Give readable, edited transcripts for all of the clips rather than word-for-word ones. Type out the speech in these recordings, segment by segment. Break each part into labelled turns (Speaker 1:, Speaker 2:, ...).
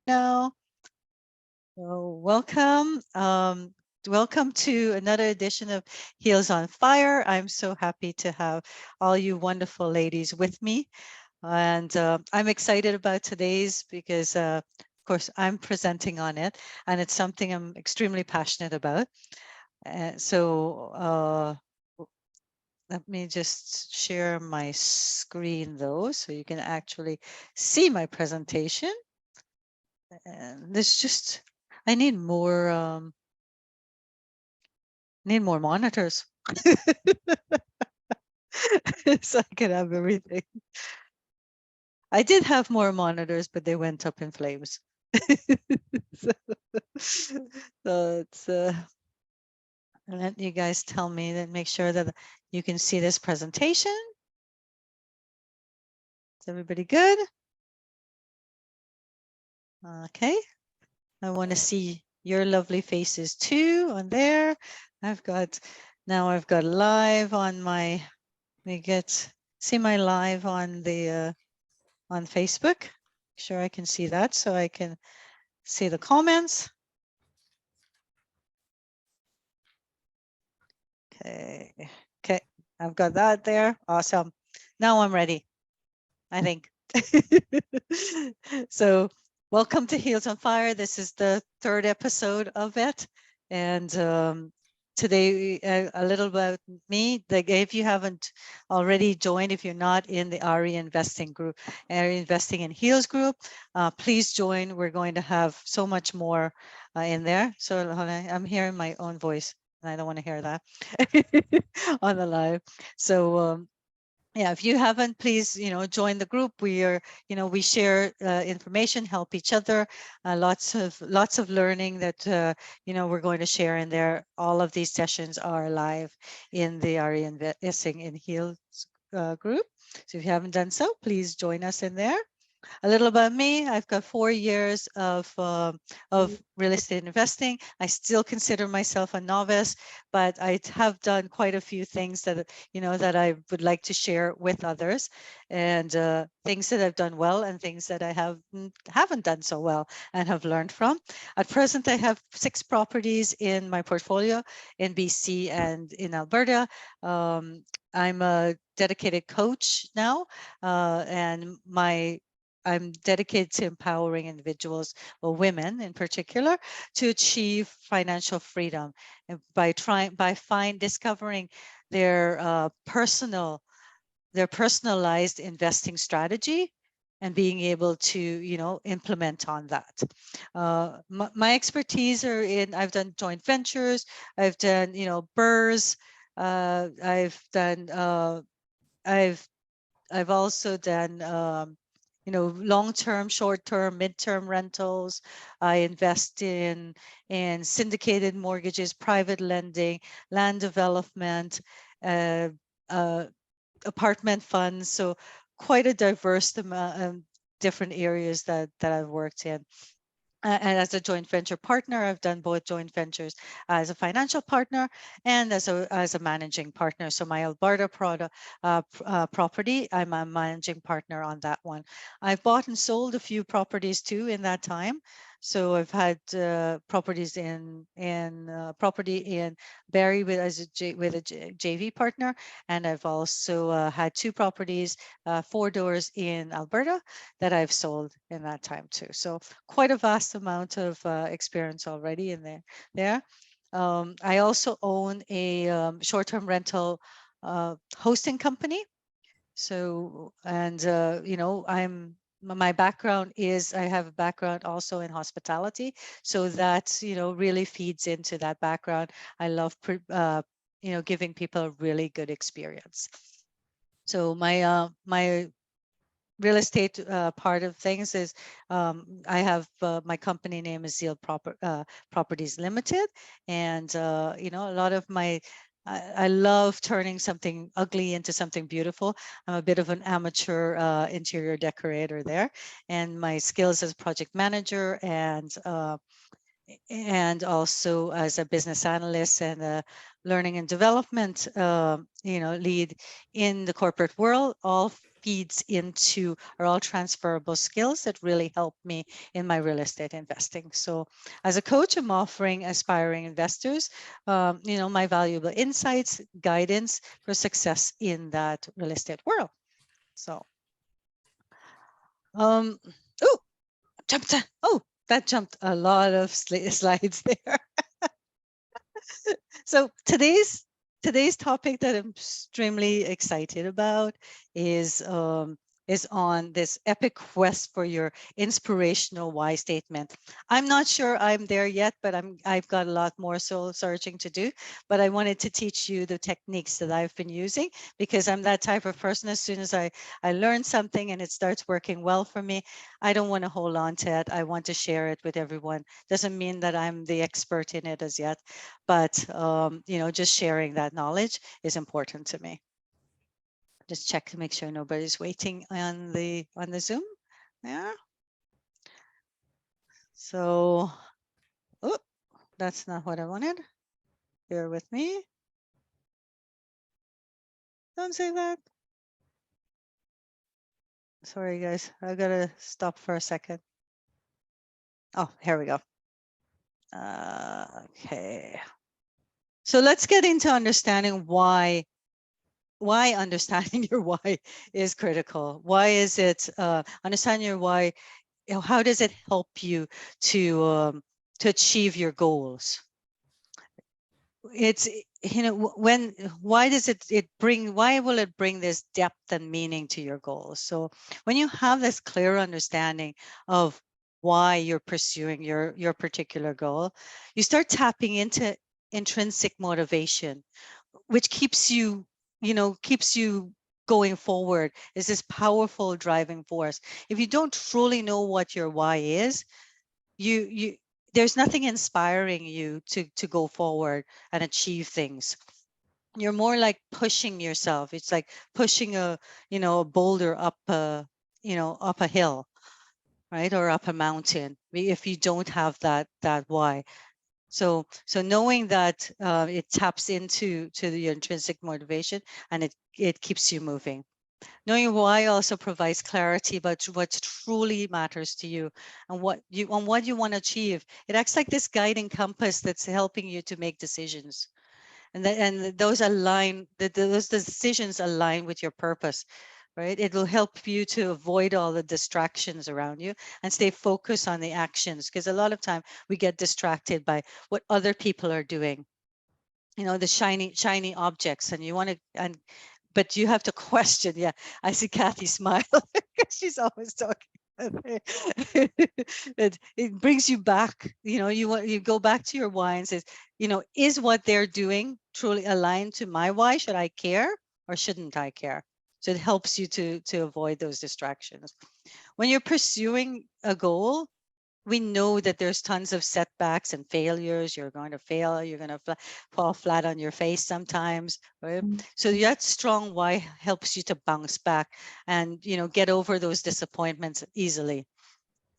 Speaker 1: now. So welcome. Welcome to another edition of Heels on Fire. I'm so happy to have all you wonderful ladies with me. And I'm excited about today's because, of course, I'm presenting on it. And it's something I'm extremely passionate about. Let me just share my screen, though, so you can actually see my presentation. And there's just, I need more monitors so I can have everything. I did have more monitors, but they went up in flames. so, so it's let you guys tell me that, make sure that you can see this presentation. Is everybody good? Okay. I want to see your lovely faces too on there. I've got live on my, see my live on the on Facebook. Make sure I can see that so I can see the comments. Okay. Okay. I've got that there. Awesome. Now I'm ready, I think. So welcome to Heels on Fire. This is the third episode of it. And today, a little about me. If you haven't already joined, if you're not in the RE Investing group, RE Investing in Heels group, please join. We're going to have so much more in there. So I'm hearing my own voice, and I don't want to hear that on the live. So yeah, if you haven't, please, join the group. We are, we share information, help each other. Lots of learning that we're going to share in there. All of these sessions are live in the RE Investing in Heels group. So if you haven't done so, please join us in there. A little about me. I've got 4 years of real estate investing. I still consider myself a novice, but I have done quite a few things that that I would like to share with others, and things that I've done well and things that I haven't done so well and have learned from. At present, I have 6 properties in my portfolio in BC and in Alberta. I'm a dedicated coach now, and I'm dedicated to empowering individuals, or women in particular, to achieve financial freedom, and by discovering their personalized investing strategy and being able to implement on that. My expertise are in, I've done joint ventures, I've done BRRRRs, I've also done long-term, short-term, mid-term rentals. I invest in syndicated mortgages, private lending, land development, uh, apartment funds. So quite a diverse amount of different areas that I've worked in. And as a joint venture partner, I've done both joint ventures as a financial partner and as a managing partner. So my Alberta property, I'm a managing partner on that one. I've bought and sold a few properties too in that time. So I've had properties in Barrie with a JV partner, and I've also had 2 properties, 4 doors in Alberta that I've sold in that time too. So quite a vast amount of experience already in there. I also own a short-term rental hosting company. So, and my background is, I have a background also in hospitality, so that really feeds into that background. I love giving people a really good experience. So my real estate part of things is I have my company name is Zeal Properties Limited, and a lot of I love turning something ugly into something beautiful. I'm a bit of an amateur interior decorator there, and my skills as project manager and also as a business analyst and a learning and development lead in the corporate world all feeds into, are all transferable skills that really help me in my real estate investing. So as a coach, I'm offering aspiring investors, my valuable insights, guidance for success in that real estate world. So, oh, that jumped a lot of slides there. So today's topic that I'm extremely excited about is on this epic quest for your inspirational why statement. I'm not sure I'm there yet, but I've got a lot more soul searching to do. But I wanted to teach you the techniques that I've been using, because I'm that type of person. As soon as I learn something and it starts working well for me, I don't want to hold on to it. I want to share it with everyone. Doesn't mean that I'm the expert in it as yet, but just sharing that knowledge is important to me. Just check to make sure nobody's waiting on the Zoom. Yeah. So, oh, that's not what I wanted. Bear with me. Don't say that. Sorry, guys. I gotta stop for a second. Oh, here we go. Okay. So let's get into understanding why understanding your why is critical. Why is it understanding your why? How does it help you to achieve your goals? It's why does it bring, why will it bring this depth and meaning to your goals? So when you have this clear understanding of why you're pursuing your particular goal, you start tapping into intrinsic motivation, which keeps you going forward, is this powerful driving force. If you don't truly know what your why is, you there's nothing inspiring you to go forward and achieve things. You're more like pushing yourself. It's like pushing a boulder up up a hill, right, or up a mountain, if you don't have that why. So knowing that it taps into the intrinsic motivation, and it keeps you moving. Knowing why also provides clarity about what truly matters to you and what you want to achieve. It acts like this guiding compass that's helping you to make decisions. And those those decisions align with your purpose, right? It will help you to avoid all the distractions around you and stay focused on the actions, because a lot of time we get distracted by what other people are doing, the shiny objects, and you want to, but you have to question. Yeah, I see Kathy smile because she's always talking. It brings you back. You go back to your why and says, is what they're doing truly aligned to my why? Should I care or shouldn't I care? So it helps you to avoid those distractions. When you're pursuing a goal, we know that there's tons of setbacks and failures. You're going to fail. You're going to fall flat on your face sometimes, right? So that strong why helps you to bounce back and get over those disappointments easily.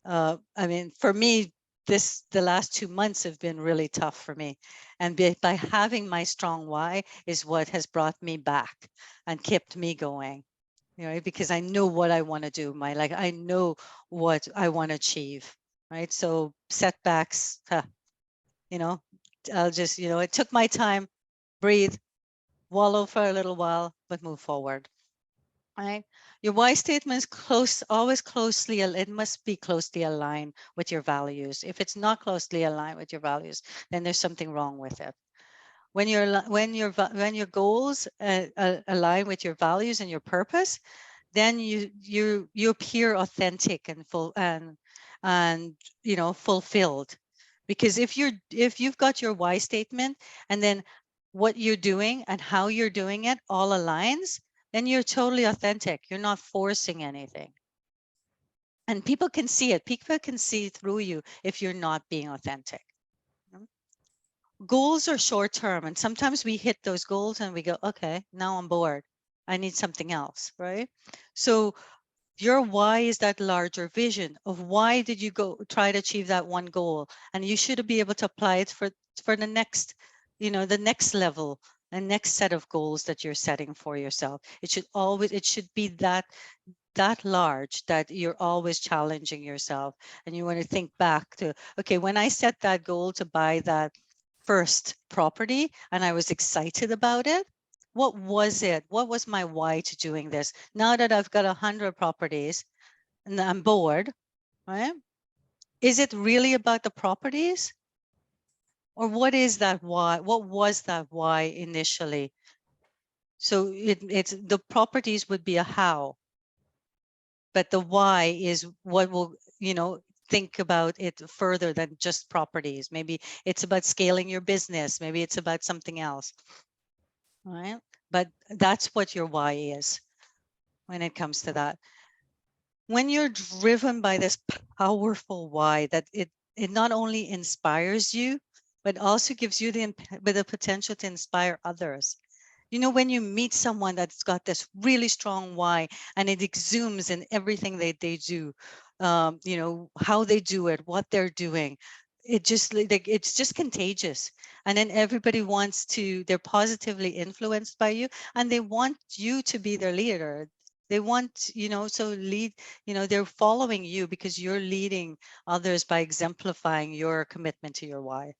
Speaker 1: I mean, for me, the last 2 months have been really tough for me, and by having my strong why is what has brought me back and kept me going. Because I know what I want to do. I know what I want to achieve. Right. So setbacks, I'll just, it took my time, breathe, wallow for a little while, but move forward. Right. Your why statement is always closely, it must be closely aligned with your values. If it's not closely aligned with your values, then there's something wrong with it. When your goals align with your values and your purpose, then you appear authentic and full and fulfilled. Because if you've got your why statement, and then what you're doing and how you're doing it all aligns, then you're totally authentic. You're not forcing anything, and people can see it. People can see through you if you're not being authentic. Goals are short term, and sometimes we hit those goals and we go, okay, now I'm bored, I need something else, right? So your why is that larger vision of why did you go try to achieve that one goal, and you should be able to apply it for the next the next level a next set of goals that you're setting for yourself. It should be that large that you're always challenging yourself. And you want to think back to, okay, when I set that goal to buy that first property and I was excited about it, what was it? What was my why to doing this? Now that I've got 100 properties and I'm bored, right? Is it really about the properties? Or what is that why? What was that why initially? So it's the properties would be a how, but the why is what will, think about it further than just properties. Maybe it's about scaling your business. Maybe it's about something else, right? But that's what your why is when it comes to that. When you're driven by this powerful why, that it not only inspires you, but also gives you the potential to inspire others. When you meet someone that's got this really strong why and it exudes in everything they do, how they do it, what they're doing, it just like it's just contagious. And then everybody they're positively influenced by you and they want you to be their leader. They want, so lead, they're following you because you're leading others by exemplifying your commitment to your why.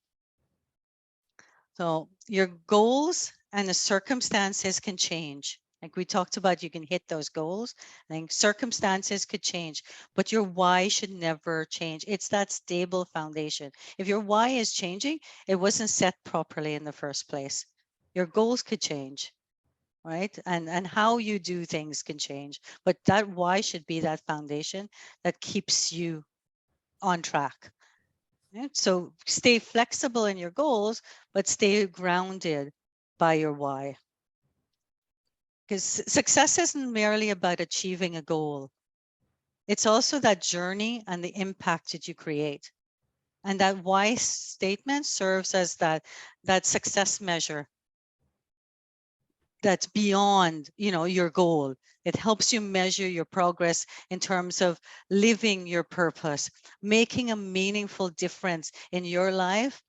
Speaker 1: So your goals and the circumstances can change. Like we talked about, you can hit those goals. I think circumstances could change, but your why should never change. It's that stable foundation. If your why is changing, it wasn't set properly in the first place. Your goals could change, right? And how you do things can change, but that why should be that foundation that keeps you on track. Right? So stay flexible in your goals, but stay grounded by your why. Because success isn't merely about achieving a goal. It's also that journey and the impact that you create. And that why statement serves as that success measure that's beyond, your goal. It helps you measure your progress in terms of living your purpose, making a meaningful difference in your life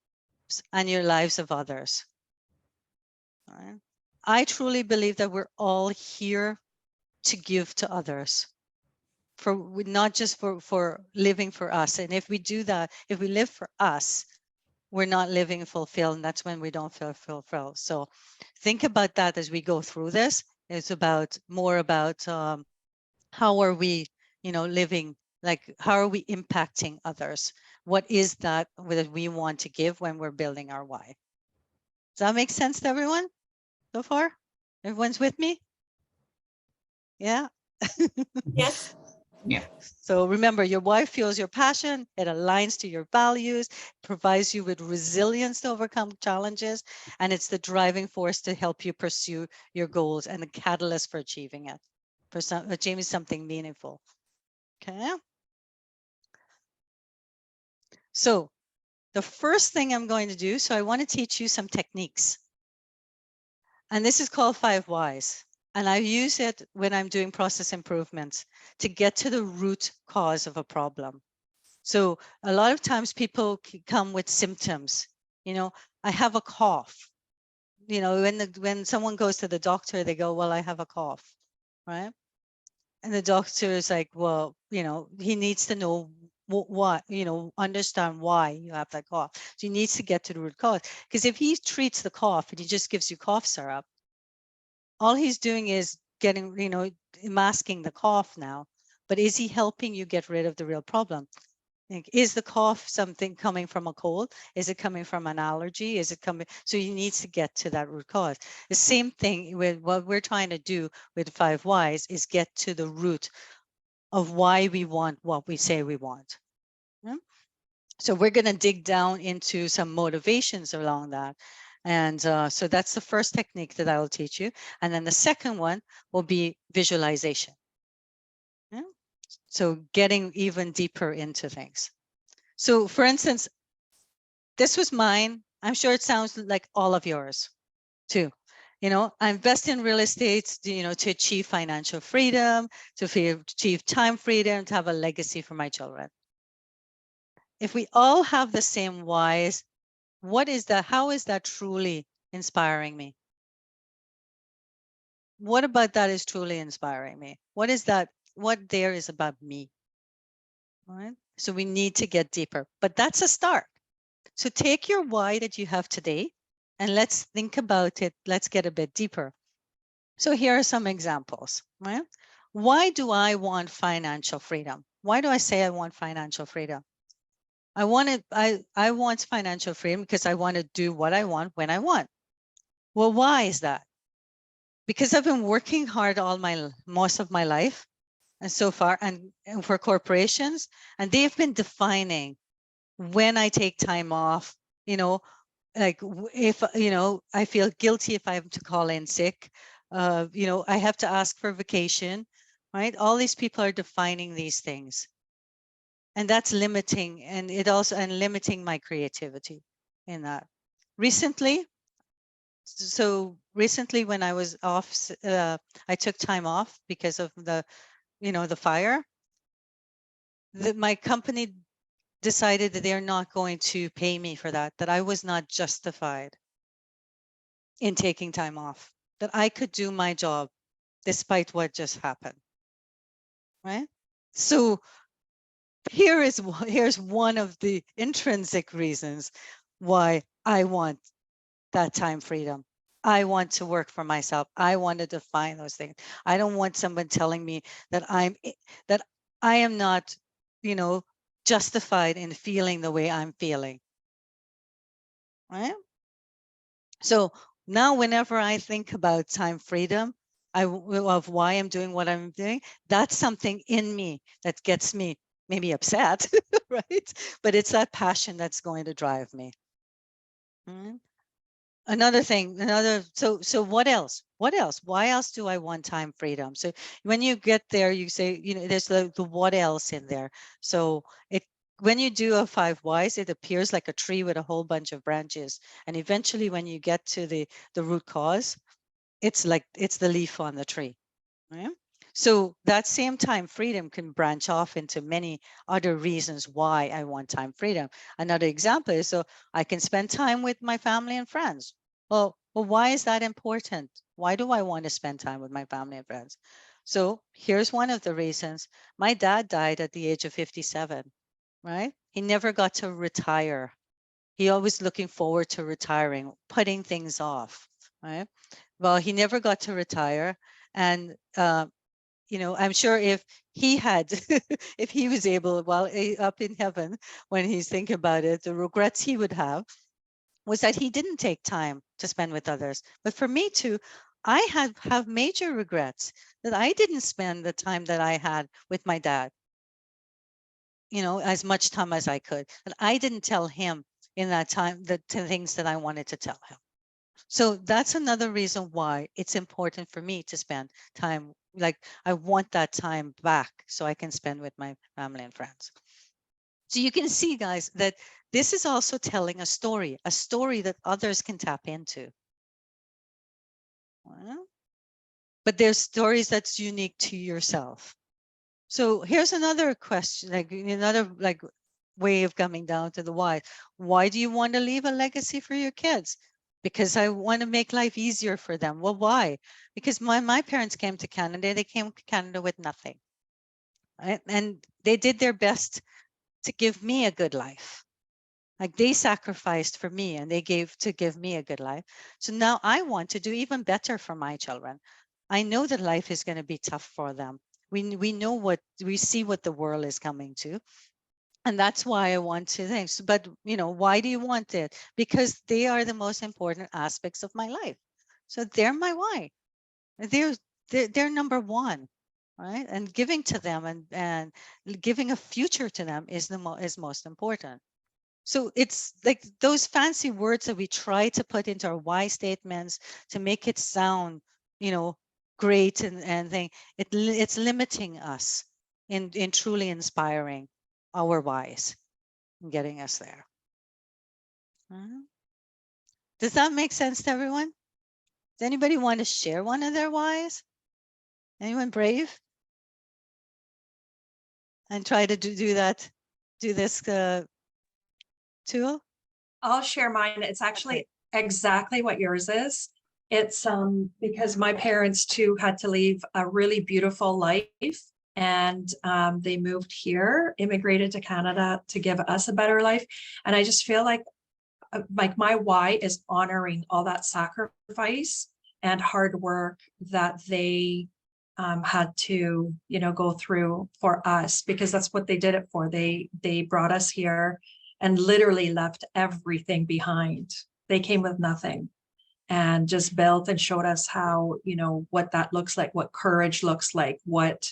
Speaker 1: and your lives of others. Right? I truly believe that we're all here to give to others, for not just for living for us. And if we do that, if we live for us, we're not living fulfilled, and that's when we don't feel fulfilled. So think about that as we go through this. It's more about how are we, living, like how are we impacting others? What is that we want to give when we're building our why? Does that make sense to everyone so far? Everyone's with me? Yeah.
Speaker 2: Yes.
Speaker 3: Yeah.
Speaker 1: So remember, your why fuels your passion. It aligns to your values, provides you with resilience to overcome challenges, and it's the driving force to help you pursue your goals and the catalyst for achieving it, for achieving something meaningful. Okay. So the first thing I'm going to do, so I want to teach you some techniques. And this is called 5 whys. And I use it when I'm doing process improvements to get to the root cause of a problem. So a lot of times people come with symptoms. I have a cough. When someone goes to the doctor, they go, well, I have a cough, right? And the doctor is like, well, he needs to know what, understand why you have that cough. So he needs to get to the root cause. Because if he treats the cough and he just gives you cough syrup, all he's doing is getting, masking the cough now. But is he helping you get rid of the real problem? Like, is the cough something coming from a cold? Is it coming from an allergy? Is it coming? So you need to get to that root cause. The same thing with what we're trying to do with 5 whys is get to the root of why we want what we say we want. Yeah? So we're going to dig down into some motivations along that. And so that's the first technique that I will teach you. And then the second one will be visualization. Yeah? So getting even deeper into things. So for instance, this was mine. I'm sure it sounds like all of yours too. I invest in real estate, to achieve financial freedom, to achieve time freedom, to have a legacy for my children. If we all have the same whys, what is that? How is that truly inspiring me? what about that is truly inspiring me? What is that? What there is about me? All right. So we need to get deeper, but that's a start. So take your why that you have today and let's think about it. Let's get a bit deeper. So here are some examples, right? Why do I want financial freedom? Why do I say I want financial freedom? I want financial freedom because I want to do what I want when I want. Well, why is that? Because I've been working hard most of my life and so far and for corporations, and they've been defining when I take time off, like if, I feel guilty if I have to call in sick, I have to ask for vacation, right? All these people are defining these things. And that's limiting, and limiting my creativity in that. Recently when I was off, I took time off because of the fire. My company decided that they're not going to pay me for that I was not justified in taking time off, that I could do my job despite what just happened, right? So here's one of the intrinsic reasons why I want that time freedom. I want to work for myself. I want to define those things. I don't want someone telling me that that I am not, justified in feeling the way I'm feeling. Right? So now whenever I think about time freedom, of why I'm doing what I'm doing, that's something in me that gets me maybe upset, right? But it's that passion that's going to drive me. So what else? Why else do I want time freedom? So when you get there, you say, there's the what else in there. So when you do a 5 whys, it appears like a tree with a whole bunch of branches. And eventually when you get to the root cause, it's the leaf on the tree. Right? So that same time freedom can branch off into many other reasons why I want time freedom. Another example is so I can spend time with my family and friends. Well, why is that important? Why do I want to spend time with my family and friends? So here's one of the reasons. My dad died at the age of 57, right? He never got to retire. He always looking forward to retiring, putting things off, right? Well, he never got to retire. And I'm sure if he had, if he was able, up in heaven, when he's thinking about it, the regrets he would have was that he didn't take time to spend with others. But for me too, I have major regrets that I didn't spend the time that I had with my dad, as much time as I could. And I didn't tell him in that time the things that I wanted to tell him. So that's another reason why it's important for me to spend time. Like I want that time back so I can spend with my family and friends. So you can see, guys, that this is also telling a story that others can tap into. Well, but there's stories that's unique to yourself. So here's another question, another way of coming down to the why. Why do you want to leave a legacy for your kids? Because I want to make life easier for them. Well, why? Because my parents came to Canada. They came to Canada with nothing. Right? And they did their best to give me a good life. Like they sacrificed for me and they gave to give me a good life. So now I want to do even better for my children. I know that life is going to be tough for them. We know we see what the world is coming to. And that's why I want to think. But, why do you want it? Because they are the most important aspects of my life. So they're my why. They're number one, right? And giving to them and giving a future to them is is most important. So it's like those fancy words that we try to put into our why statements to make it sound, great and thing. It's limiting us in truly inspiring our whys and getting us there. Does that make sense to everyone? Does anybody want to share one of their whys? Anyone brave? And try to do this tool?
Speaker 2: I'll share mine. It's actually exactly what yours is. It's because my parents too had to leave a really beautiful life, and they moved here, immigrated to Canada to give us a better life. And I just feel like my why is honoring all that sacrifice and hard work that they had to, go through for us, because that's what they did it for. They brought us here and literally left everything behind. They came with nothing and just built and showed us how, what that looks like, what courage looks like, what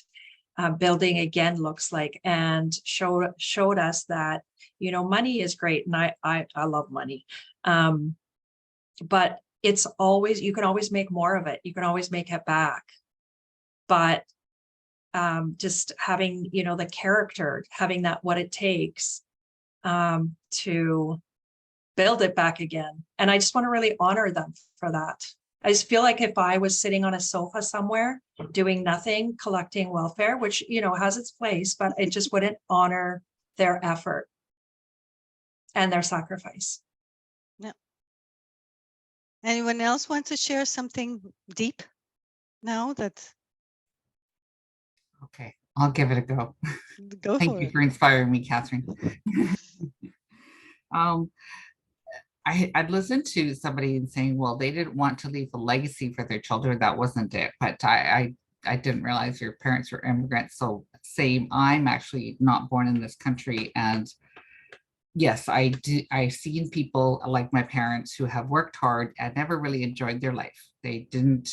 Speaker 2: building again looks like, and showed us that, money is great. And I love money. But it's always, you can always make more of it. You can always make it back. But just having, the character, having that, what it takes to build it back again. And I just want to really honor them for that. I just feel like if I was sitting on a sofa somewhere doing nothing, collecting welfare, which, has its place, but it just wouldn't honor their effort and their sacrifice.
Speaker 1: Yeah. Anyone else want to share something deep now?
Speaker 3: Okay, I'll give it a go.
Speaker 1: Go
Speaker 3: Thank
Speaker 1: for
Speaker 3: you
Speaker 1: it.
Speaker 3: for inspiring me, Catherine. I'd listened to somebody and saying, well, they didn't want to leave a legacy for their children. That wasn't it. But I didn't realize your parents were immigrants. So same, I'm actually not born in this country. And yes, I've seen people like my parents who have worked hard and never really enjoyed their life. They didn't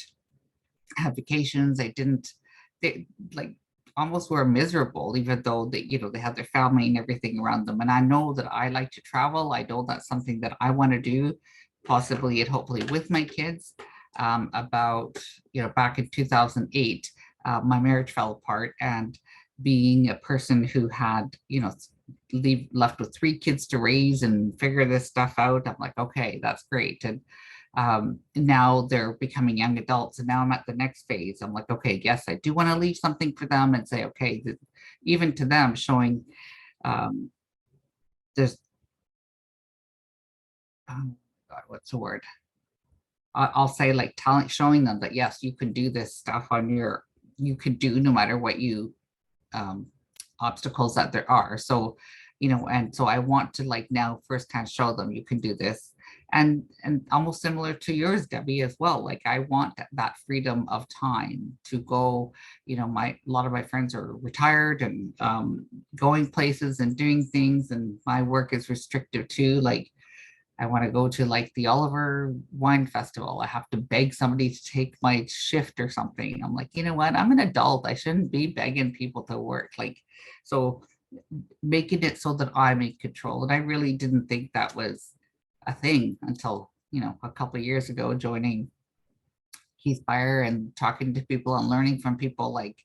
Speaker 3: have vacations. They like almost were miserable, even though they, they had their family and everything around them. And I know that I like to travel. I know that's something that I want to do, possibly and hopefully with my kids. About, back in 2008, my marriage fell apart, and being a person who had, left with 3 kids to raise and figure this stuff out, I'm like, okay, that's great. And now they're becoming young adults, and now I'm at the next phase. I'm like, okay, yes, I do want to leave something for them, and say, okay, even to them, showing there's God, what's the word? I'll say like talent, showing them that yes, you can do this stuff you could do no matter what obstacles that there are. So, and so I want to like now firsthand show them you can do this. And almost similar to yours, Debbie, as well. Like I want that freedom of time to go, a lot of my friends are retired and going places and doing things, and my work is restrictive too. Like I want to go to like the Oliver Wine Festival. I have to beg somebody to take my shift or something. I'm like, you know what? I'm an adult. I shouldn't be begging people to work. Like, so making it so that I'm in control. And I really didn't think that was a thing until, a couple of years ago, joining Keith Fire and talking to people and learning from people like,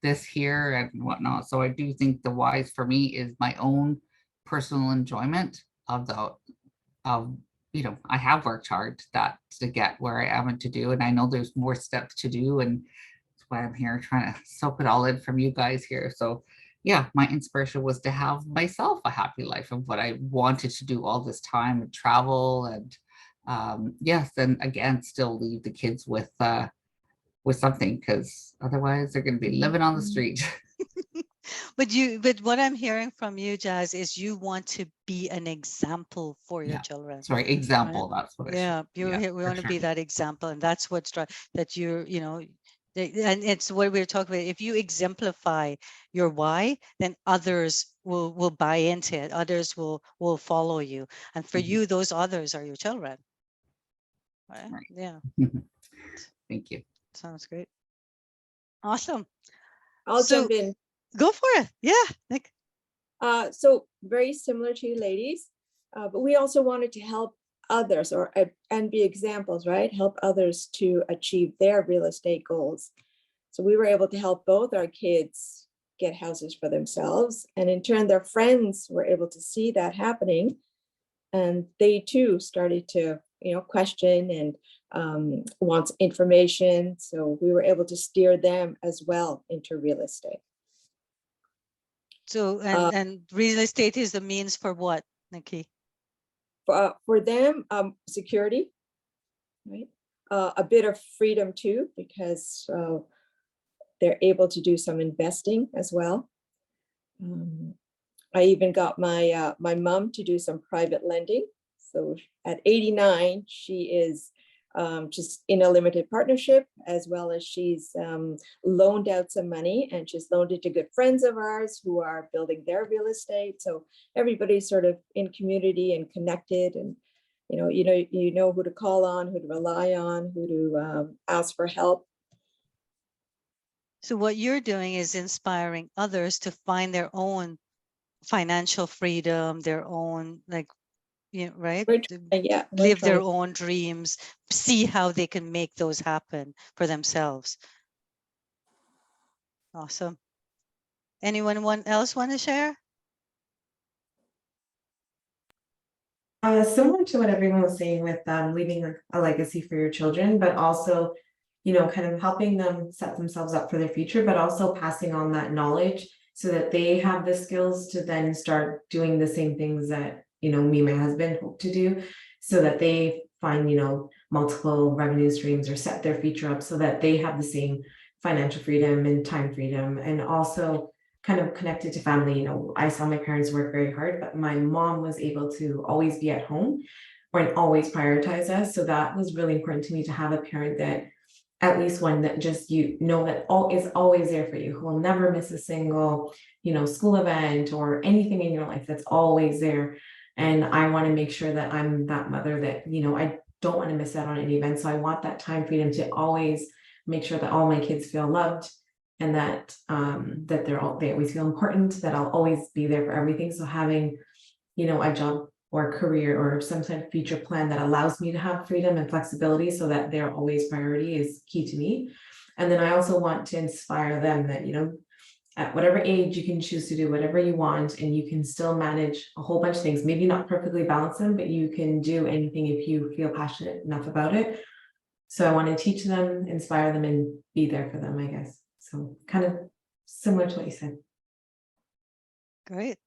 Speaker 3: this here and whatnot. So I do think the wise for me is my own personal enjoyment of I have worked hard to get where I am and to do, and I know there's more steps to do, and that's why I'm here trying to soak it all in from you guys here. So yeah, my inspiration was to have myself a happy life of what I wanted to do all this time, and travel, and yes, and again, still leave the kids with something, because otherwise they're going to be living on the street.
Speaker 1: But what I'm hearing from you, Jazz, is you want to be an example for your children.
Speaker 3: Sorry, example.
Speaker 1: Right?
Speaker 3: That's what
Speaker 1: Yeah, we want to be that example, and that's what's that and it's what we're talking about. If you exemplify your why, then others will buy into it. Others will follow you, and for you, those others are your children. Right? Yeah.
Speaker 3: Thank you.
Speaker 1: Sounds great. Awesome.
Speaker 4: I'll jump in.
Speaker 1: Go for it. Yeah, Nick.
Speaker 4: So very similar to you ladies, but we also wanted to help others and be examples, right? Help others to achieve their real estate goals. So we were able to help both our kids get houses for themselves, and in turn their friends were able to see that happening, and they too started to question and want information. So we were able to steer them as well into real estate.
Speaker 1: So and real estate is the means for what, Nikki?
Speaker 4: For them, security, right? a bit of freedom too, because they're able to do some investing as well. I even got my my mom to do some private lending. So at 89, she is just in a limited partnership, as well as she's loaned out some money, and she's loaned it to good friends of ours who are building their real estate. So everybody's sort of in community and connected, and you know who to call on, who to rely on, who to ask for help.
Speaker 1: So what you're doing is inspiring others to find their own financial freedom, their own, like, right?
Speaker 4: Yeah,
Speaker 1: Live their own dreams, see how they can make those happen for themselves. Awesome. Anyone else want to share?
Speaker 5: Similar to what everyone was saying with leaving a legacy for your children, but also, kind of helping them set themselves up for their future, but also passing on that knowledge so that they have the skills to then start doing the same things that, me and my husband hope to do, so that they find, multiple revenue streams or set their future up so that they have the same financial freedom and time freedom, and also kind of connected to family. I saw my parents work very hard, but my mom was able to always be at home and always prioritize us. So that was really important to me, to have a parent that, at least one that just, that is always there for you, who will never miss a single, school event or anything in your life, that's always there. And I want to make sure that I'm that mother that, I don't want to miss out on any event. So I want that time freedom to always make sure that all my kids feel loved, and that they always feel important, that I'll always be there for everything. So having, a job or a career or some kind of future plan that allows me to have freedom and flexibility, so that they're always priority, is key to me. And then I also want to inspire them that, at whatever age, you can choose to do whatever you want, and you can still manage a whole bunch of things, maybe not perfectly balance them, but you can do anything if you feel passionate enough about it. So I want to teach them, inspire them, and be there for them, I guess. So kind of similar to what you said.
Speaker 1: Great.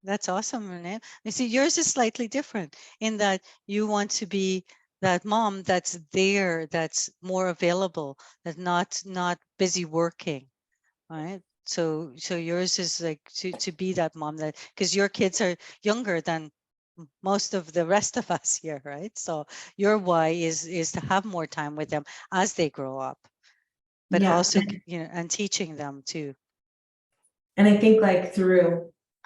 Speaker 1: That's awesome, Renee. You see, yours is slightly different in that you want to be that mom that's there, that's more available, that's not busy working, right? So yours is like to be that mom, that because your kids are younger than most of the rest of us here, right? So your why is to have more time with them as they grow up, but also, and teaching them too.
Speaker 5: And I think like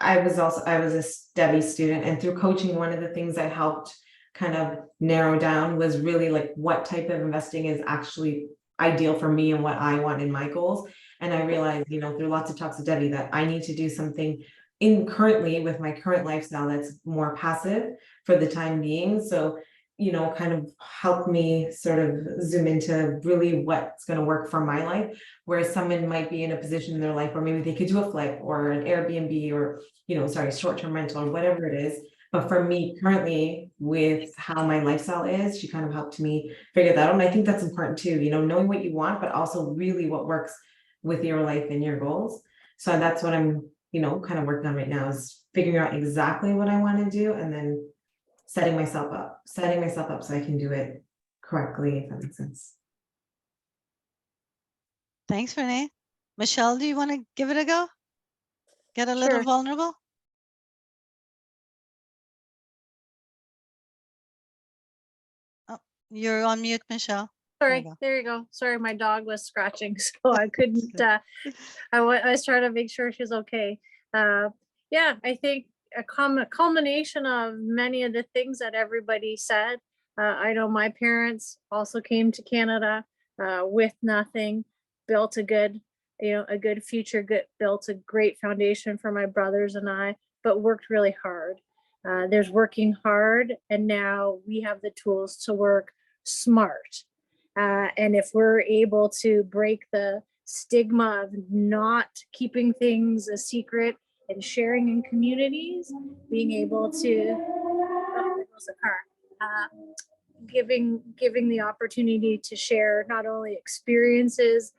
Speaker 5: I was a Debbie student, and through coaching, one of the things that helped kind of narrow down was really like what type of investing is actually ideal for me and what I want in my goals. And I realized, through lots of talks with Debbie, that I need to do something currently with my current lifestyle that's more passive for the time being. So, kind of help me sort of zoom into really what's going to work for my life. Whereas someone might be in a position in their life where maybe they could do a flip or an Airbnb or, short-term rental or whatever it is. But for me currently, with how my lifestyle is, she kind of helped me figure that out. And I think that's important too, knowing what you want, but also really what works with your life and your goals. So that's what I'm, kind of working on right now, is figuring out exactly what I want to do, and then setting myself up so I can do it correctly, if that makes sense.
Speaker 1: Thanks, Renee. Michelle, do you want to give it a go? Get a little vulnerable? Oh, you're on mute, Michelle.
Speaker 6: Sorry, there you go. Sorry, my dog was scratching, so I couldn't, I was trying to make sure she's okay. Yeah, I think a culmination of many of the things that everybody said. I know my parents also came to Canada with nothing, built a good, a good future, built a great foundation for my brothers and I, but worked really hard. There's working hard, and now we have the tools to work smart. And if we're able to break the stigma of not keeping things a secret and sharing in communities, being able to, giving the opportunity to share not only experiences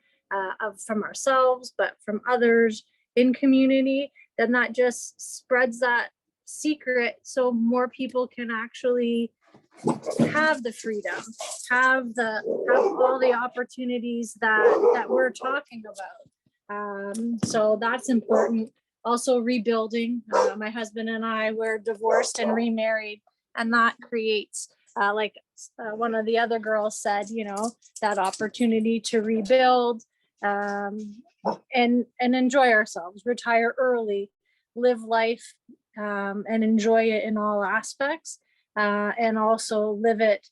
Speaker 6: from ourselves, but from others in community, then that just spreads that secret so more people can actually have the freedom, have all the opportunities that we're talking about. So that's important. Also rebuilding. My husband and I were divorced and remarried, and that creates, like one of the other girls said, you know, that opportunity to rebuild, and enjoy ourselves, retire early, live life, and enjoy it in all aspects, and also live it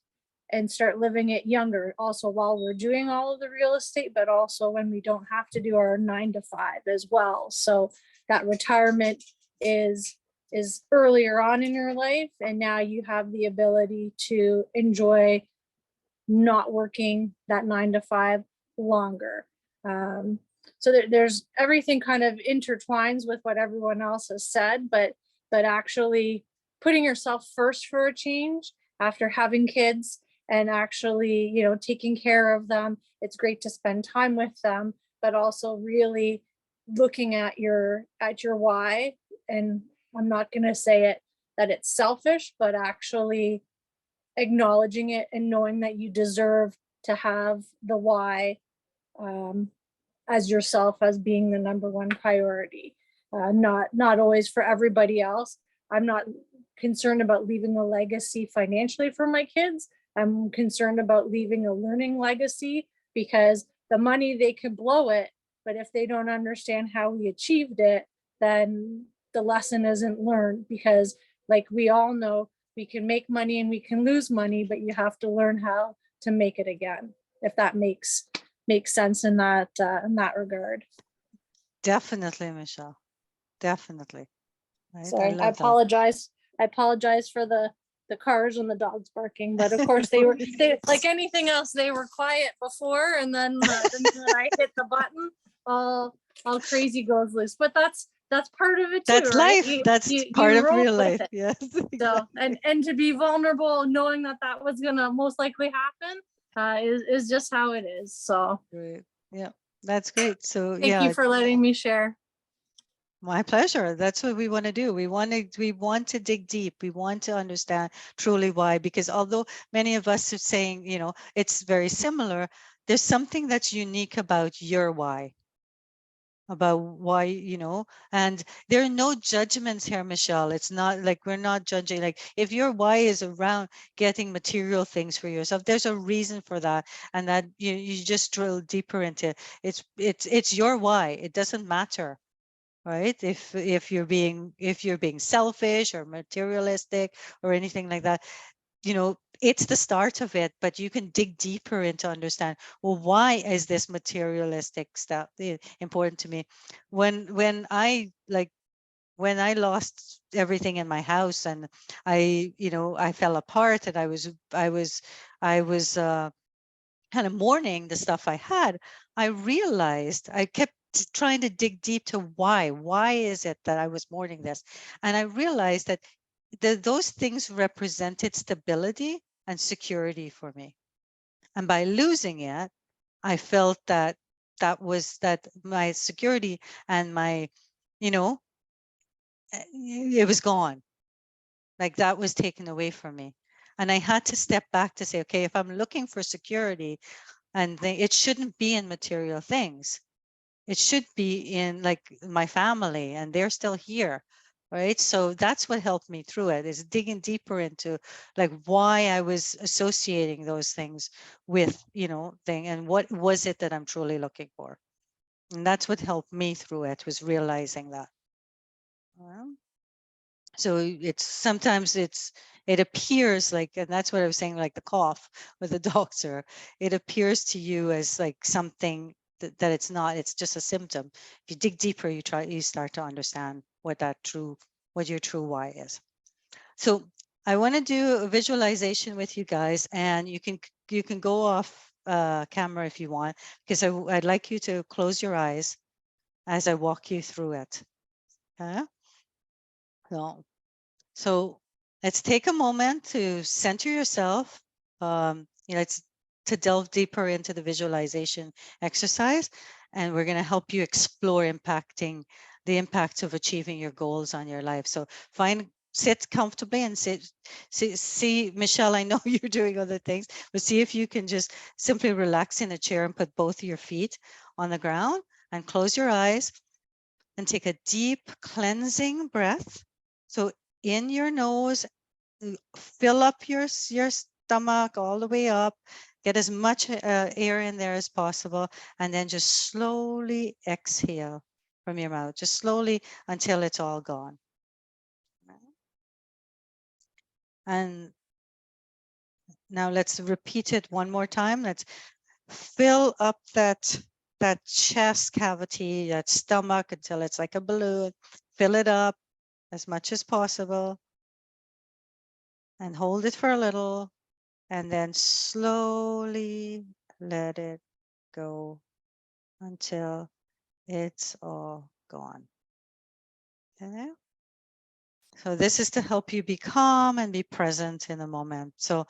Speaker 6: and start living it younger, also while we're doing all of the real estate, but also when we don't have to do our 9 to 5 as well. So that retirement is earlier on in your life, and now you have the ability to enjoy not working that 9 to 5 longer. So there's everything kind of intertwines with what everyone else has said, but actually putting yourself first for a change after having kids, and actually, you know, taking care of them. It's great to spend time with them, but also really looking at your why. And I'm not going to say it that it's selfish, but actually acknowledging it and knowing that you deserve to have the why, as yourself, as being the number one priority. Not always for everybody else. I'm not concerned about leaving a legacy financially for my kids. I'm concerned about leaving a learning legacy, because the money, they can blow it, but if they don't understand how we achieved it, then the lesson isn't learned. Because like we all know, we can make money and we can lose money, but you have to learn how to make it again, if that makes sense in that regard.
Speaker 1: Definitely, Michelle. Definitely. Right?
Speaker 6: Sorry, I
Speaker 1: love that.
Speaker 6: apologize. I apologize for the cars and the dogs barking, but of course they like anything else, they were quiet before, and then when I hit the button, all crazy goes loose. But that's part of it too.
Speaker 1: That's
Speaker 6: right?
Speaker 1: life. That's part of real life.
Speaker 6: It.
Speaker 1: Yes.
Speaker 6: So and to be vulnerable, knowing that was gonna most likely happen, is just how it is. So
Speaker 1: Great. Yeah, that's great. So
Speaker 6: thank you for letting me share.
Speaker 1: My pleasure. That's what we want to do. We want to dig deep. We want to understand truly why, because although many of us are saying, you know, it's very similar, there's something that's unique about your why, you know, and there are no judgments here, Michelle. It's not like we're not judging. Like if your why is around getting material things for yourself, there's a reason for that, and that you just drill deeper into it. It's your why. It doesn't matter. Right? If you're being selfish or materialistic or anything like that, you know, it's the start of it, but you can dig deeper into understand, well, why is this materialistic stuff important to me? When I lost everything in my house, and I fell apart, and I was kind of mourning the stuff I had, I realized I kept trying to dig deep to why is it that I was mourning this? And I realized that those things represented stability and security for me. And by losing it, I felt that my security and my, it was gone. Like that was taken away from me. And I had to step back to say, okay, if I'm looking for security, and it shouldn't be in material things. It should be in like my family, and they're still here, right? So that's what helped me through it, is digging deeper into like why I was associating those things with, thing, and what was it that I'm truly looking for. And that's what helped me through it, was realizing that. So sometimes it appears like, and that's what I was saying, like the cough with the doctor, it appears to you as like something that it's not. It's just a symptom. If you dig deeper, you start to understand what your true why is. So I want to do a visualization with you guys, and you can go off camera if you want, because I'd like you to close your eyes as I walk you through it. Okay? So let's take a moment to center yourself. It's to delve deeper into the visualization exercise, and we're going to help you explore the impact of achieving your goals on your life. So find sit comfortably and see, Michelle, I know you're doing other things, but see if you can just simply relax in a chair and put both of your feet on the ground and close your eyes and take a deep cleansing breath. So in your nose, fill up your stomach all the way up, get as much air in there as possible, and then just slowly exhale from your mouth, just slowly until it's all gone. And now let's repeat it one more time. Let's fill up that chest cavity, that stomach until it's like a balloon. Fill it up as much as possible and hold it for a little, and then slowly let it go until it's all gone. Okay? So this is to help you be calm and be present in the moment. So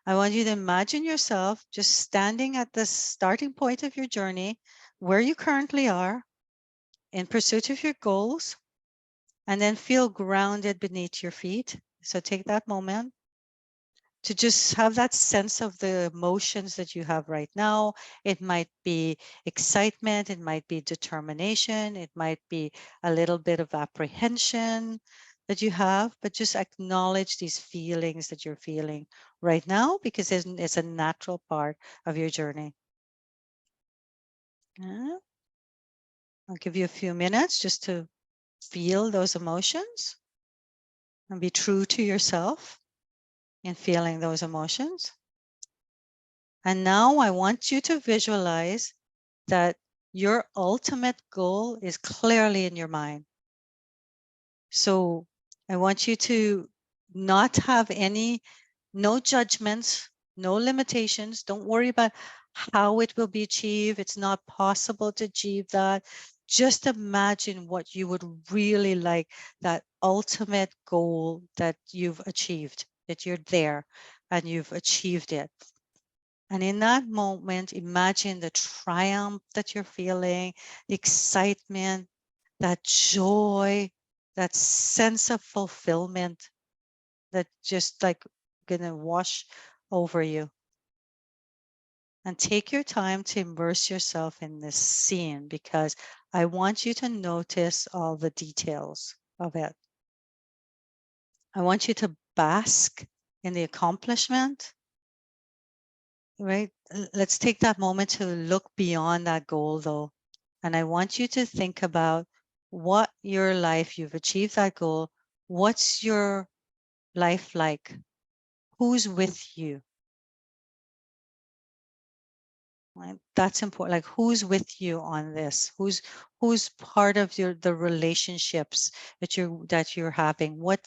Speaker 1: I want you to imagine yourself just standing at the starting point of your journey, where you currently are, in pursuit of your goals, and then feel grounded beneath your feet. So take that moment to just have that sense of the emotions that you have right now. It might be excitement, it might be determination, it might be a little bit of apprehension that you have, but just acknowledge these feelings that you're feeling right now, because it's a natural part of your journey. Yeah. I'll give you a few minutes just to feel those emotions and be true to yourself in feeling those emotions. And now I want you to visualize that your ultimate goal is clearly in your mind. So I want you to not have no judgments, no limitations. Don't worry about how it will be achieved. It's not possible to achieve that. Just imagine what you would really like, that ultimate goal that you've achieved, that you're there and you've achieved it. And in that moment, imagine the triumph that you're feeling, the excitement, that joy, that sense of fulfillment that just like gonna wash over you. And take your time to immerse yourself in this scene, because I want you to notice all the details of it. I want you to bask in the accomplishment, right? Let's take that moment to look beyond that goal though. And I want you to think about what your life, you've achieved that goal. What's your life like? Who's with you? Right? That's important. Like, who's with you on this? Who's part of the relationships that you're having? What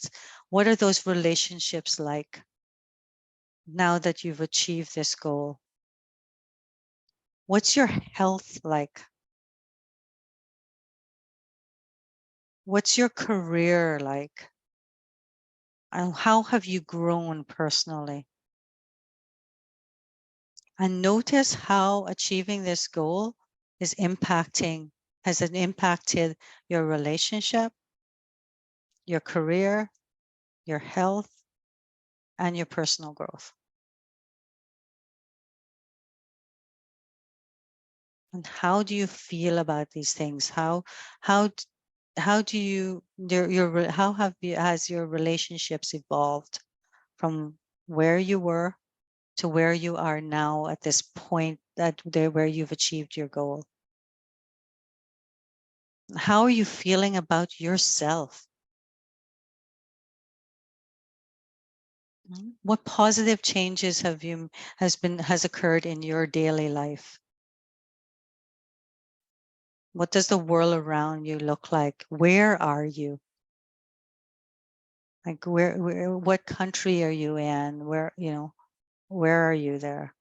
Speaker 1: are those relationships like now that you've achieved this goal? What's your health like? What's your career like? And how have you grown personally? And notice how achieving this goal has it impacted your relationship, your career, your health, and your personal growth. And how do you feel about these things? How do you how has your relationships evolved from where you were to where you are now at this point where you've achieved your goal? How are you feeling about yourself? What positive changes has occurred in your daily life? What does the world around you look like? Where are you? Like what country are you in? Where are you there?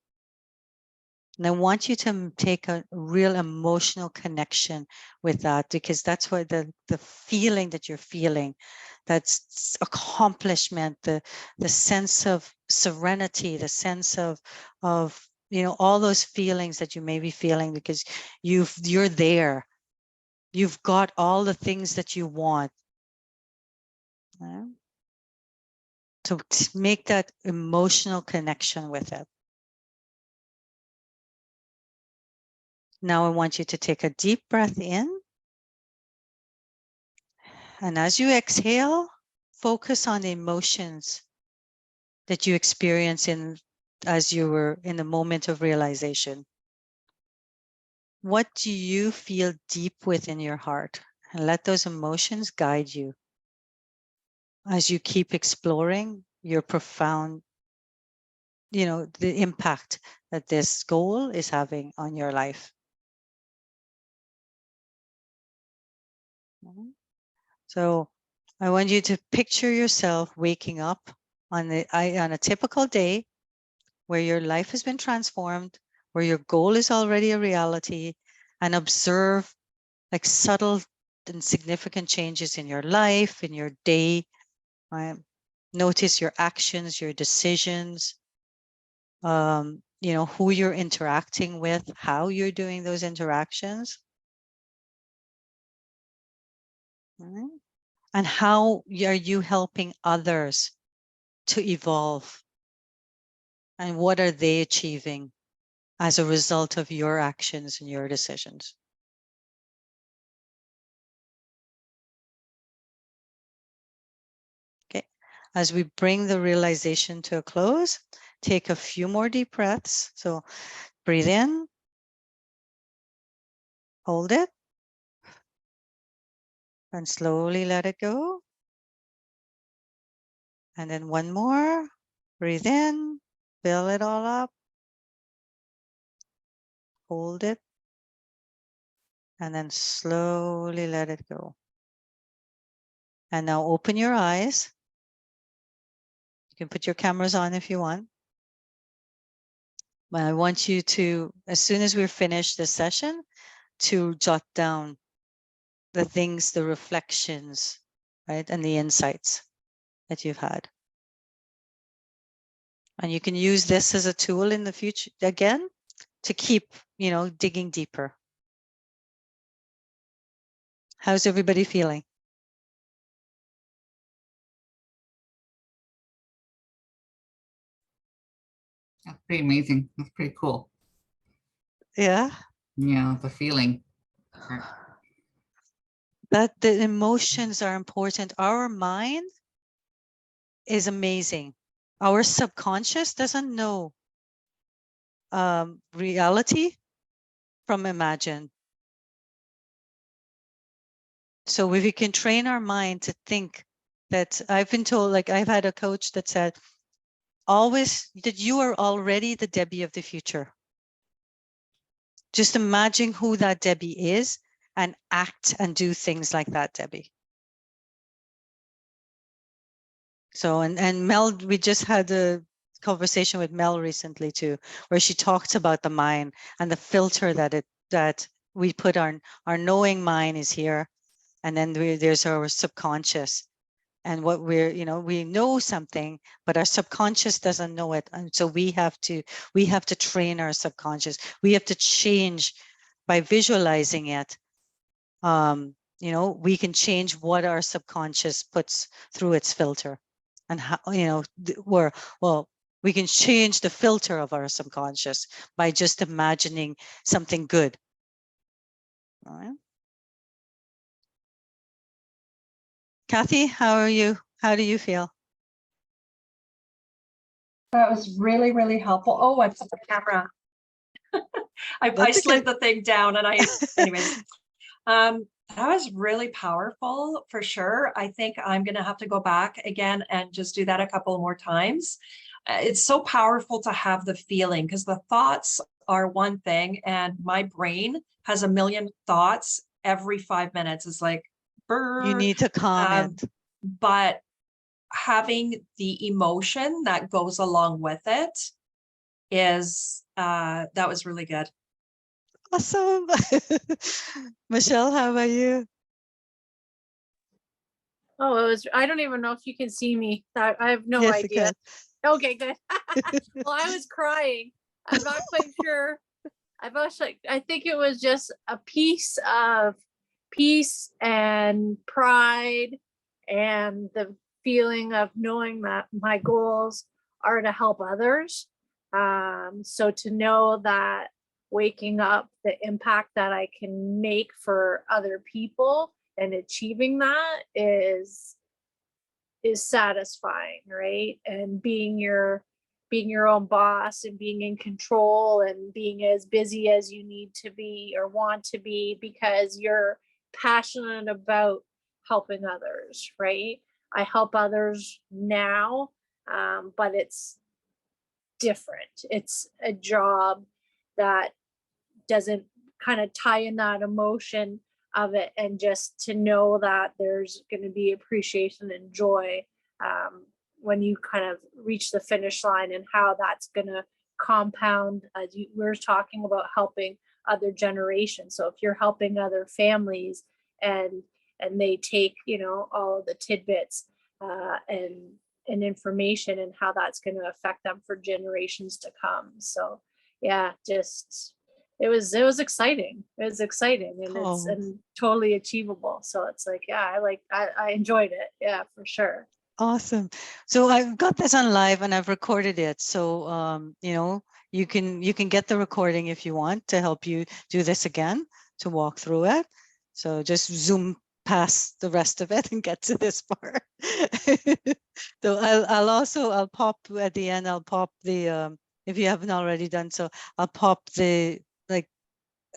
Speaker 1: And I want you to take a real emotional connection with that, because that's what the feeling that you're feeling, that's accomplishment, the sense of serenity, the sense of all those feelings that you may be feeling because you're there. You've got all the things that you want. to make that emotional connection with it. Now I want you to take a deep breath in. And as you exhale, focus on the emotions that you experience as you were in the moment of realization. What do you feel deep within your heart? And let those emotions guide you as you keep exploring your profound, the impact that this goal is having on your life. So I want you to picture yourself waking up on a typical day where your life has been transformed, where your goal is already a reality, and observe like subtle and significant changes in your life, in your day. Right? Notice your actions, your decisions, who you're interacting with, how you're doing those interactions. Right? And how are you helping others to evolve? And what are they achieving as a result of your actions and your decisions? Okay, as we bring the realization to a close, take a few more deep breaths. So breathe in, hold it, and slowly let it go. And then one more, breathe in, fill it all up, hold it, and then slowly let it go. And now open your eyes. You can put your cameras on if you want. But I want you to, as soon as we're finished this session, to jot down the things, the reflections, right, and the insights that you've had. And you can use this as a tool in the future, again, to keep, digging deeper. How's everybody feeling?
Speaker 3: That's pretty amazing. That's pretty cool.
Speaker 1: Yeah.
Speaker 3: Yeah, the feeling.
Speaker 1: That the emotions are important. Our mind is amazing. Our subconscious doesn't know reality from imagine. So if we can train our mind to think that, I've been told, like I've had a coach that said, always that you are already the Debbie of the future. Just imagine who that Debbie is and act and do things like that, Debbie. So, and Mel, we just had a conversation with Mel recently too, where she talked about the mind and the filter that we put on. Our knowing mind is here, and then there's our subconscious. And what we know something, but our subconscious doesn't know it. And so we have to train our subconscious. We have to change by visualizing it. We can change what our subconscious puts through its filter, and how, we can change the filter of our subconscious by just imagining something good. All right. Kathy, how are you? How do you feel?
Speaker 2: That was really, really helpful. Oh, I put the camera. I slid the thing down and anyways. That was really powerful for sure. I think I'm going to have to go back again and just do that a couple more times. It's so powerful to have the feeling, because the thoughts are one thing and my brain has a million thoughts every 5 minutes. It's like,
Speaker 1: you need to comment.
Speaker 2: But having the emotion that goes along with it is, that was really good.
Speaker 1: Awesome. Michelle, how about you?
Speaker 6: Oh, I don't even know if you can see me. I have no
Speaker 1: Yes,
Speaker 6: idea. Okay, good. Well, I was crying. I'm not quite sure. I think it was just a piece of peace and pride and the feeling of knowing that my goals are to help others. So to know that waking up, the impact that I can make for other people and achieving that is satisfying, right? And being your own boss and being in control and being as busy as you need to be or want to be because you're passionate about helping others, right? I help others now, but it's different. It's a job that doesn't kind of tie in that emotion of it, and just to know that there's going to be appreciation and joy when you kind of reach the finish line, and how that's going to compound as we're talking about helping other generations. So if you're helping other families and they take, you know, all the tidbits and information, and how that's going to affect them for generations to come. So yeah, just it was exciting. It was exciting, and it's and totally achievable. So it's like, yeah, I enjoyed it. Yeah, for sure.
Speaker 1: Awesome. So I've got this on live and I've recorded it. So you know, you can get the recording if you want to help you do this again, to walk through it. So just zoom past the rest of it and get to this part. So I'll pop at the end, I'll pop the if you haven't already done so, I'll pop the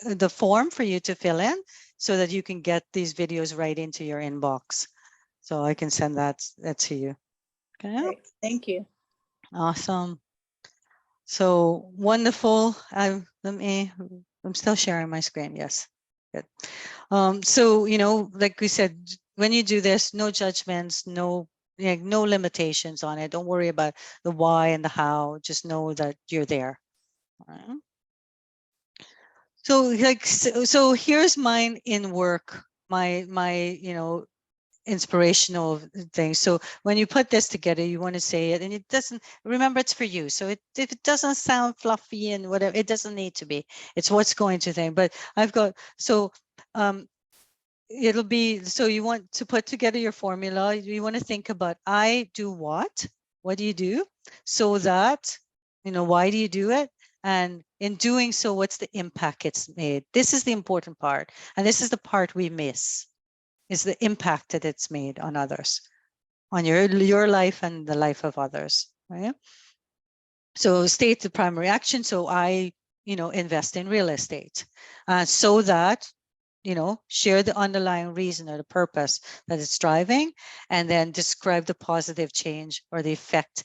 Speaker 1: the form for you to fill in so that you can get these videos right into your inbox. So I can send that to you. Okay.
Speaker 6: Great. Thank you.
Speaker 1: Awesome. So wonderful. I'm still sharing my screen. Yes. Good. So, you know, like we said, when you do this, no judgments, no limitations on it. Don't worry about the why and the how. Just know that you're there. All right. So so here's mine in work, my you know, inspirational thing. So when you put this together, you want to say it, and it doesn't, remember, it's for you. So if it doesn't sound fluffy and whatever, it doesn't need to be. It's what's going to think. But I've got, so it'll be, so you want to put together your formula. You want to think about, I do what do you do, so that, you know, why do you do it? And in doing so, what's the impact it's made? This is the important part. And this is the part we miss, is the impact that it's made on others, on your life and the life of others, right? So state the primary action. So I, you know, invest in real estate, so that, you know, share the underlying reason or the purpose that it's driving, and then describe the positive change or the effect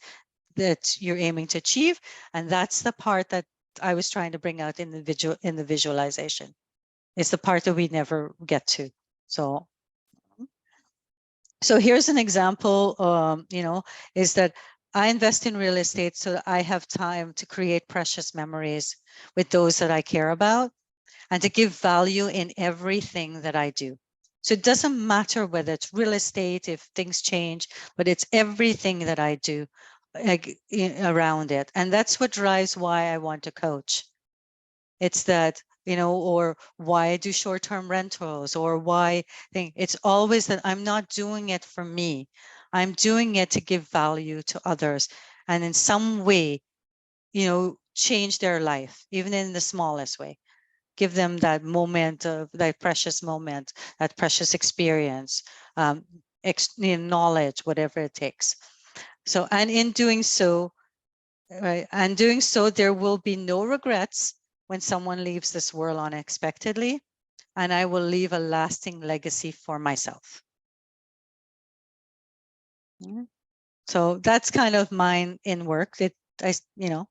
Speaker 1: that you're aiming to achieve. And that's the part that I was trying to bring out in the visualization. It's the part that we never get to. So here's an example, you know, is that I invest in real estate so that I have time to create precious memories with those that I care about, and to give value in everything that I do. So it doesn't matter whether it's real estate, if things change, but it's everything that I do around it. And that's what drives why I want to coach. It's that, you know, or why I do short-term rentals, or why it's always that I'm not doing it for me. I'm doing it to give value to others, and in some way, you know, change their life, even in the smallest way. Give them that moment of that precious moment, that precious experience, knowledge, whatever it takes. So, and in doing so, right, and doing so, there will be no regrets when someone leaves this world unexpectedly, and I will leave a lasting legacy for myself. So that's kind of mine in work. You know,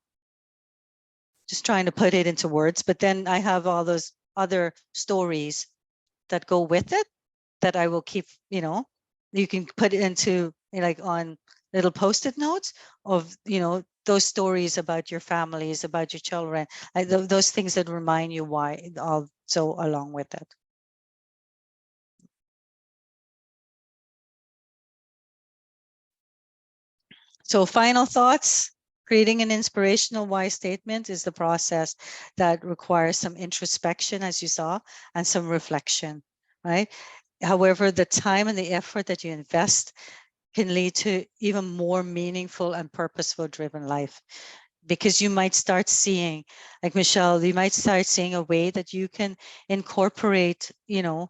Speaker 1: just trying to put it into words, but then I have all those other stories that go with it that I will keep, you know, you can put it into, like, on little post-it notes of, you know, those stories about your families, about your children, those things that remind you why, also along with it. So final thoughts. Creating an inspirational why statement is the process that requires some introspection, as you saw, and some reflection, right? However, the time and the effort that you invest can lead to even more meaningful and purposeful driven life. Because you might start seeing, like Michelle, you might start seeing a way that you can incorporate, you know,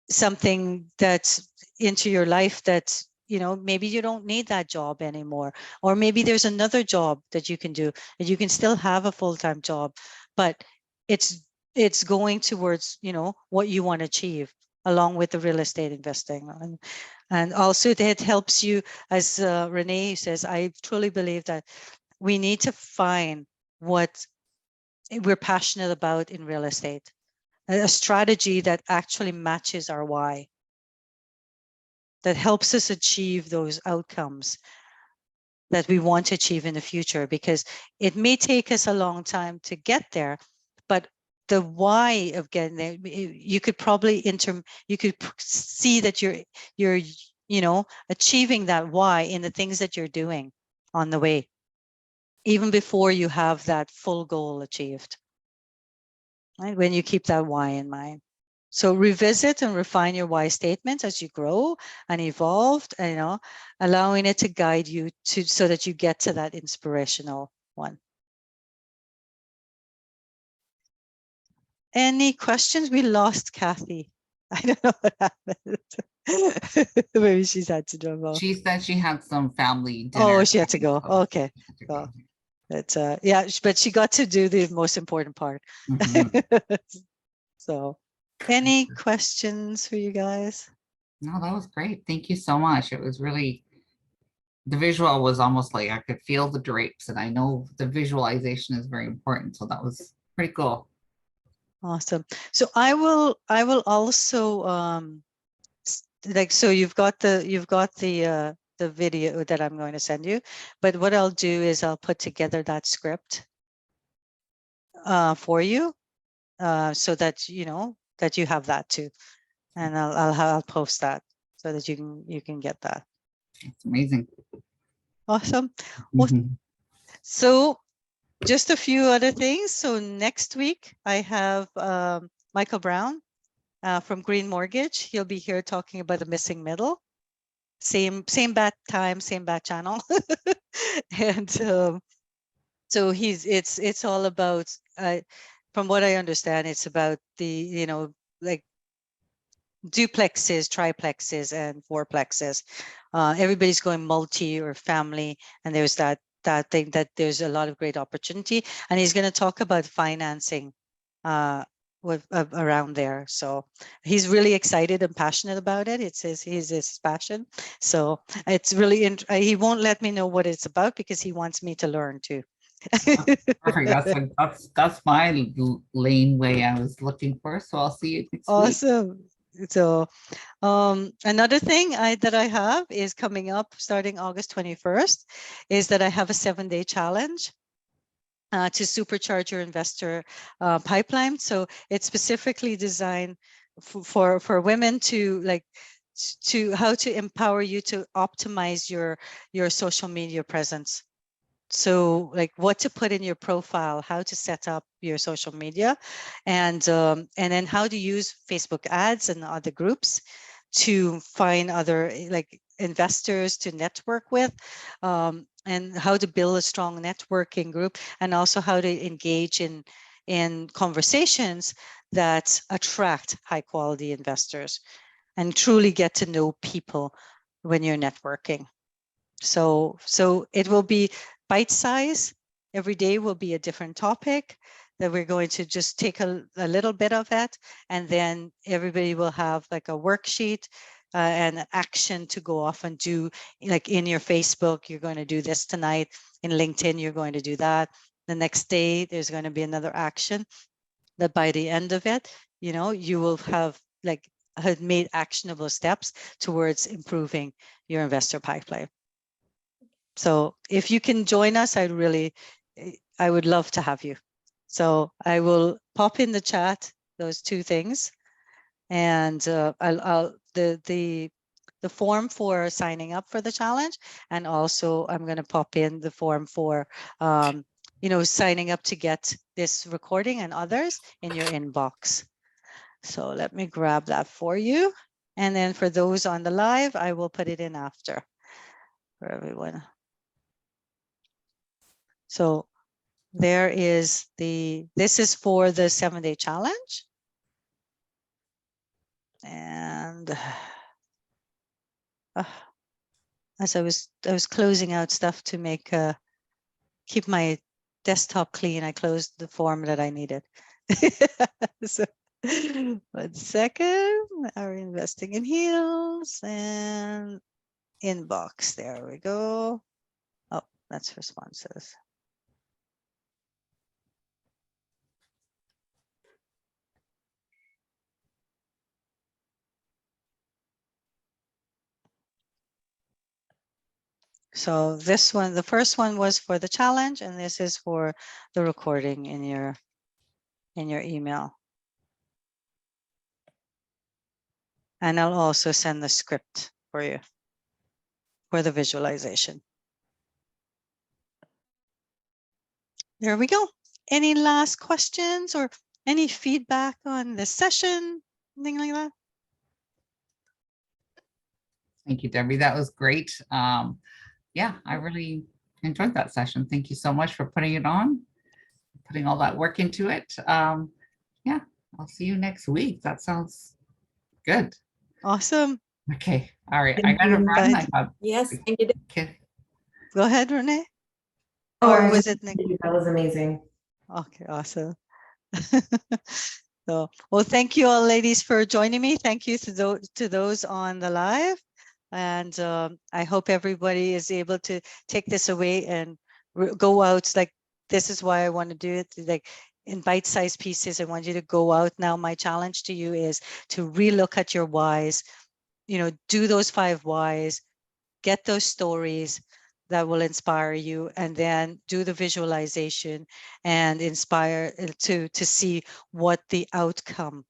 Speaker 1: something that's into your life that, you know, maybe you don't need that job anymore, or maybe there's another job that you can do, and you can still have a full-time job, but it's going towards, you know, what you want to achieve along with the real estate investing. And also it helps you, as Renee says, I truly believe that we need to find what we're passionate about in real estate, a strategy that actually matches our why, that helps us achieve those outcomes that we want to achieve in the future, because it may take us a long time to get there, but the why of getting there, you could probably see that you're you know, achieving that why in the things that you're doing on the way, even before you have that full goal achieved, right? When you keep that why in mind. So revisit and refine your why statements as you grow and evolve, and, you know, allowing it to guide you to, so that you get to that inspirational one. Any questions? We lost Kathy. I don't know what happened. Maybe she's had to jump off.
Speaker 3: She said she had some family dinner.
Speaker 1: Oh, she had to go.
Speaker 3: so
Speaker 1: Okay.
Speaker 3: she had to go.
Speaker 1: That's yeah, but she got to do the most important part.
Speaker 3: Mhm.
Speaker 1: So, any questions for you guys?
Speaker 3: No, that was great. Thank you so much. It was really, the visual was almost like I could feel the drapes, and I know the visualization is very important. So that was pretty cool.
Speaker 1: Awesome. So I will also like, so you've got the video that I'm going to send you, but what I'll do is I'll put together that script for you, so that, you know, that you have that too, and I'll post that so that you can get that.
Speaker 3: It's amazing.
Speaker 1: Awesome. Well,
Speaker 3: Mhm.
Speaker 1: so just a few other things. So next week I have Michael Brown from Green Mortgage. He'll be here talking about the missing middle. Same bat time, same bat channel. And so it's all about, from what I understand, it's about the, you know, like duplexes, triplexes, and fourplexes. Everybody's going multi or family, and there's that thing that there's a lot of great opportunity. And he's going to talk about financing around there. So he's really excited and passionate about it. It's his passion. So it's really he won't let me know what it's about because he wants me to learn too.
Speaker 3: Perfect. That's my lane way I was looking for. So I'll see you next week.
Speaker 1: Awesome. So another thing that I have is coming up starting August 21st is that I have a 7-day challenge to supercharge your investor pipeline. So it's specifically designed for women to how to empower you to optimize your social media presence. So like what to put in your profile, how to set up your social media, and then how to use Facebook ads and other groups to find other like investors to network with, and how to build a strong networking group, and also how to engage in conversations that attract high quality investors and truly get to know people when you're networking. So it will be bite size. Every day will be a different topic that we're going to just take a little bit of it, and then everybody will have like a worksheet and an action to go off and do. Like in your Facebook, you're going to do this tonight. In LinkedIn, you're going to do that. The next day, there's going to be another action that by the end of it, you know, you will have like had made actionable steps towards improving your investor pipeline. So if you can join us, I would love to have you. So I will pop in the chat those two things, and the form for signing up for the challenge, and also I'm going to pop in the form for you know, signing up to get this recording and others in your inbox. So let me grab that for you. And then for those on the live, I will put it in after for everyone. So there is this is for the 7-day challenge. And as I was closing out stuff to make keep my desktop clean, I closed the form that I needed. So 1 second. Are we investing in heels and inbox? There we go. Oh, that's responses. So this one, the first one was for the challenge, and this is for the recording in your email. And I'll also send the script for you for the visualization. There we go. Any last questions or any feedback on this session? Anything like that?
Speaker 3: Thank you, Debbie. That was great. Yeah, I really enjoyed that session. Thank you so much for putting it on, putting all that work into it. Yeah, I'll see you next week. That sounds good.
Speaker 1: Awesome.
Speaker 3: Okay. All right. I gotta run. I got
Speaker 4: Yes, thank you.
Speaker 3: kid.
Speaker 1: Go ahead, Renee.
Speaker 5: Oh,
Speaker 1: Or
Speaker 5: I
Speaker 1: was
Speaker 5: was
Speaker 1: it Nick?
Speaker 5: that was amazing.
Speaker 1: Okay, awesome. So, well, thank you all, ladies, for joining me. Thank you to those on the live. And I hope everybody is able to take this away and go out. Like, this is why I want to do it, like in bite-sized pieces. I want you to go out now. My challenge to you is to relook at your whys, do those 5 whys, get those stories that will inspire you, and then do the visualization and inspire to see what the outcome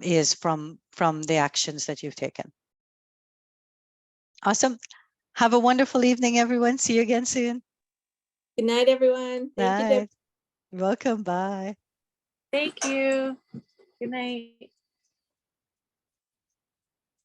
Speaker 1: is from the actions that you've taken. Awesome. Have a wonderful evening, everyone. See you again soon.
Speaker 4: Good night, everyone. Thank you, Deb.
Speaker 1: Bye. You're welcome. Bye.
Speaker 6: Thank you. Good night.